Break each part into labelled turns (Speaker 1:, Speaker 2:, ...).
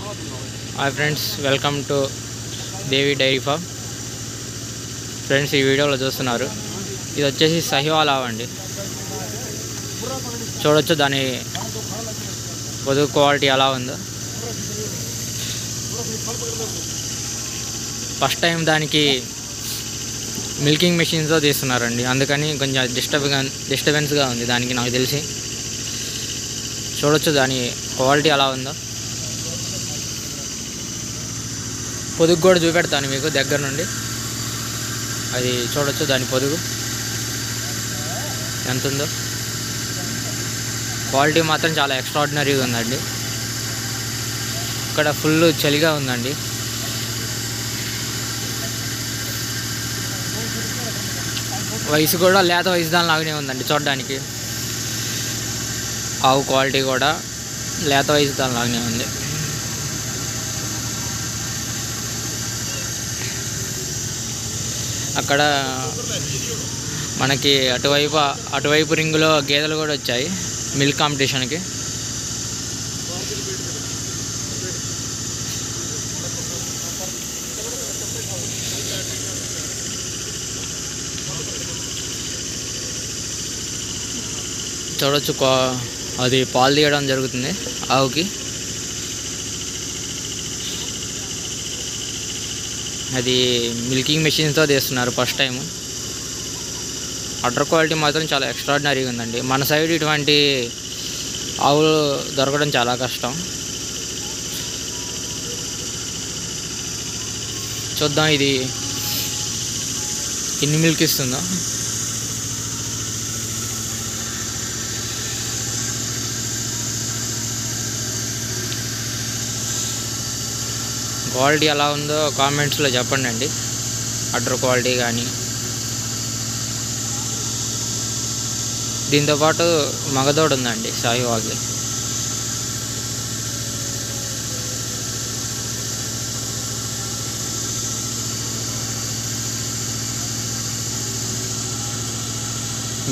Speaker 1: Hi friends, welcome to Devi dairy farm. Friends, ఈ వీడియోలో చూస్తున్నారు, ఇది వచ్చేసి సహివాల్ ఆవు అండి. చూడొచ్చు దాని పొదుగు క్వాలిటీ ఎలా ఉందో. ఫస్ట్ టైం దానికి మిల్కింగ్ మెషిన్స్తో తీస్తున్నారండి, అందుకని కొంచెం డిస్టర్బెన్స్గా ఉంది దానికి, నాకు తెలిసి. చూడొచ్చు దాని క్వాలిటీ ఎలా ఉందో. పొదుగు కూడా చూపెడతాను మీకు దగ్గర నుండి. అది చూడొచ్చు దాని పొదుగు ఎంత ఉందో. క్వాలిటీ మాత్రం చాలా ఎక్స్ట్రాడినరీగా ఉందండి. ఇక్కడ ఫుల్ చలిగా ఉందండి. వయసు కూడా లేత వయసు దాని లాగానే ఉందండి చూడడానికి. ఆవు క్వాలిటీ కూడా లేత వయసు దాని లాగానే ఉంది. అక్కడ మనకి అటువైపు రింగులో గేదెలు కూడా వచ్చాయి మిల్క్ కాంపిటీషన్కి. చూడొచ్చు అది పాలు తీయడం జరుగుతుంది ఆవుకి. అది మిల్కింగ్ మెషిన్స్తో తీస్తున్నారు ఫస్ట్ టైం. అడ్డర్ క్వాలిటీ మాత్రం చాలా ఎక్స్ట్రాడినరీగా ఉందండి. మన సైడ్ ఇటువంటి ఆవులు దొరకడం చాలా కష్టం. చూద్దాం ఇది ఎన్ని మిల్క్ ఇస్తుందో. క్వాలిటీ ఎలా ఉందో కామెంట్స్లో చెప్పండి అండి. అడ్డర్ క్వాలిటీ కానీ. దీంతోపాటు మగదోడు ఉందండి సాహివాల్ది.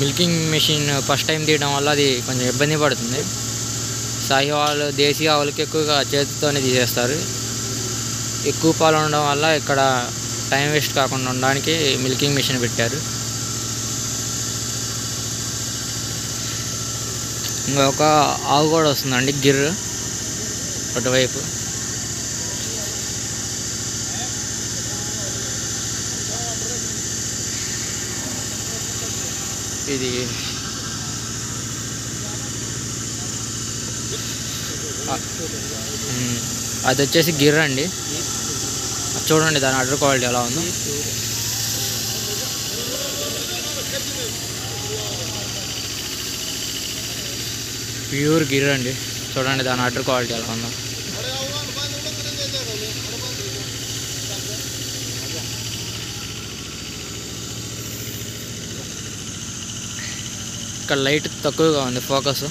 Speaker 1: మిల్కింగ్ మెషిన్ ఫస్ట్ టైం తీయడం వల్ల అది కొంచెం ఇబ్బంది పడుతుంది. సాహివాల్ దేశీ ఆవులకి ఎక్కువగా చేతితోనే తీసేస్తారు. ఎక్కువ పాలు ఉండడం వల్ల ఇక్కడ టైం వేస్ట్ కాకుండా ఉండడానికి మిల్కింగ్ మెషిన్ పెట్టారు. ఇంకొక ఆవు కూడా వస్తుందండి, గిర్రు అటువైపు. ఇది అది వచ్చేసి గిర్ర అండి. చూడండి దాని అడ్డర్ క్వాలిటీ ఎలా ఉందో. ప్యూర్ గిర్ర అండి. చూడండి దాని అడ్డర్ క్వాలిటీ ఎలా ఉందో. ఇక్కడ లైట్ తక్కువగా ఉంది ఫోకస్.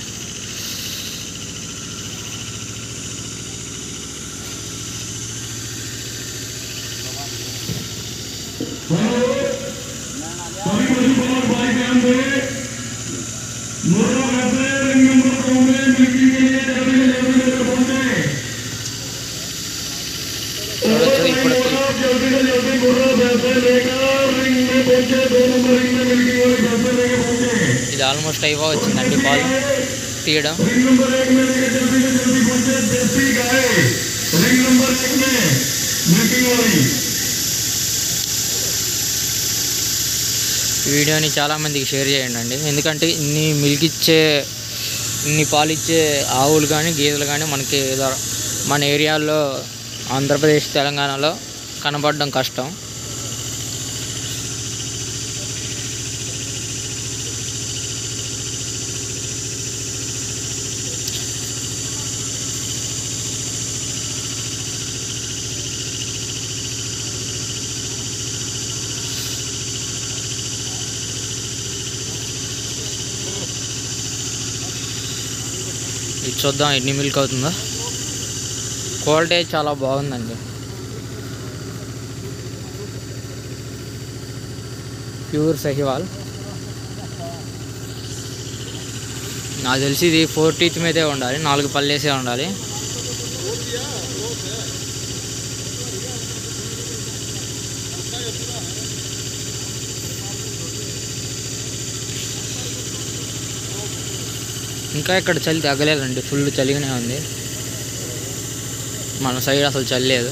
Speaker 1: ఇది ఆల్మోస్ట్ వచ్చిందండి పాలు తీయడం. ఈ వీడియోని చాలామందికి షేర్ చేయండి అండి, ఎందుకంటే ఇన్ని పాలు ఇచ్చే ఆవులు కానీ గేదెలు కానీ మనకి మన ఏరియాలో ఆంధ్రప్రదేశ్ తెలంగాణలో కనపడడం కష్టం. ఇది చూద్దాం ఎన్ని మిల్క్ అవుతుందో. క్వాలిటీ చాలా బాగుందండి. ప్యూర్ సహివాల్. నాకు తెలిసి ఇది 4 టీత్ మీదే ఉండాలి, 4 పళ్ళేసే ఉండాలి. ఇంకా ఇక్కడ చలి తగ్గలేదండి, ఫుల్ చలిగానే ఉంది. మన సైడ్ అసలు చలి లేదు.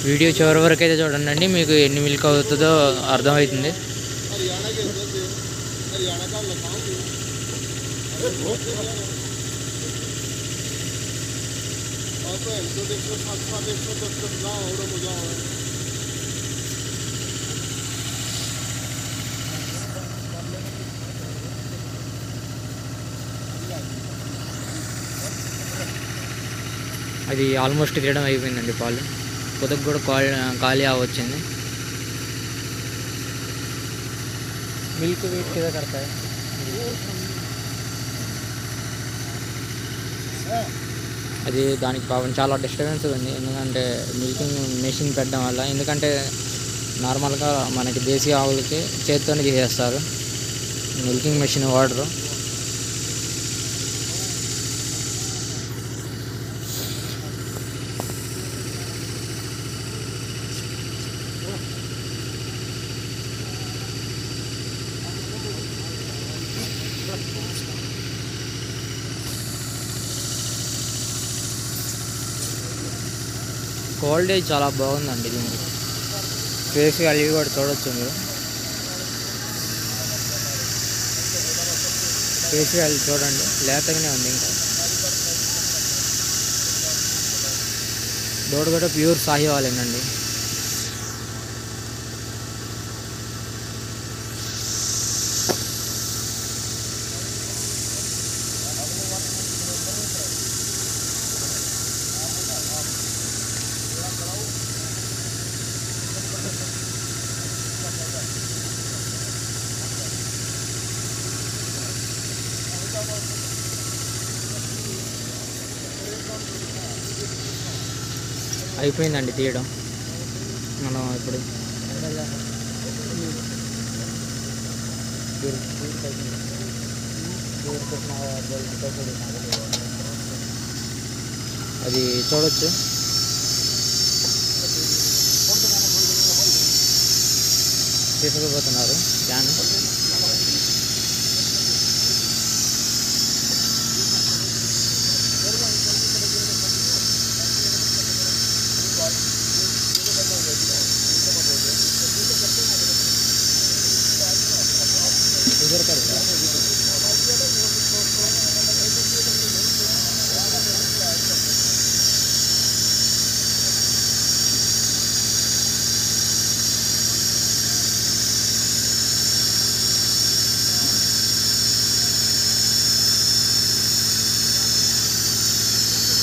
Speaker 1: వీడియో చివరి వరకు అయితే చూడండి, మీకు ఎన్ని మిల్క్ అవుతుందో అర్థమవుతుంది. అది ఆల్మోస్ట్ తీయడం అయిపోయిందండి పాలు. పొదకు కూడా ఖాళీ అవ్వచ్చింది. మిల్క్ వెయిట్ కింద కడతాయి. అది దానికి పాపం చాలా డిస్టర్బెన్స్ ఉంది, ఎందుకంటే మిల్కింగ్ మెషిన్ పెట్టడం వల్ల. ఎందుకంటే నార్మల్గా మనకి దేశీ ఆవులకి చేతితోనే చేసేస్తారు, మిల్కింగ్ మెషిన్ వాడరు. క్వాలిటీ చాలా బాగుందండి దీనికి. ఫేస్ వాల్యూ కూడా చూడొచ్చు మీరు. ఫేస్ వాల్యూ చూడండి, లేతగానే ఉంది. ఇంకా దూడ కూడా ప్యూర్ సాహివాలేనండి. అయిపోయిందండి తీయడం. మనం ఇప్పుడు అది చూడొచ్చు. తీసుకుపోతున్నారు క్యాన్.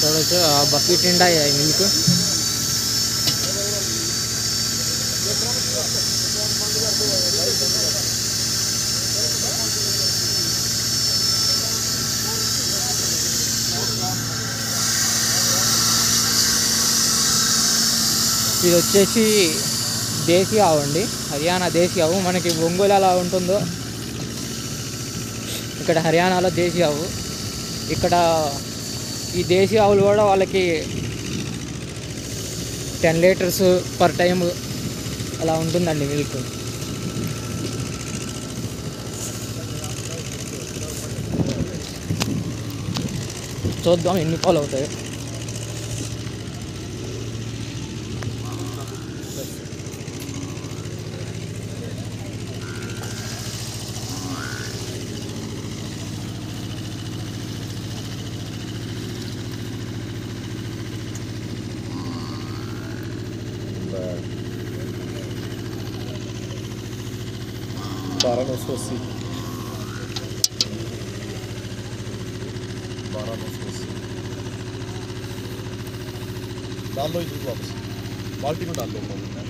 Speaker 1: చూడొచ్చు ఆ బకెట్ నిండా మిల్క్. ఇది వచ్చేసి దేశీ ఆవు అండి, హర్యానా దేశీ ఆవు. మనకి ఒంగోలు ఎలా ఉంటుందో ఇక్కడ హర్యానాలో దేశీ ఆవు. ఇక్కడ ఈ దేశీ ఆవులు కూడా వాళ్ళకి 10 లీటర్స్ పర్ టైం అలా ఉంటుందండి మిల్క్. చూద్దాం ఎన్ని పాలు అవుతాయి.
Speaker 2: Varanasi. डाल लो इस वापस बाल्टी में डाल लो।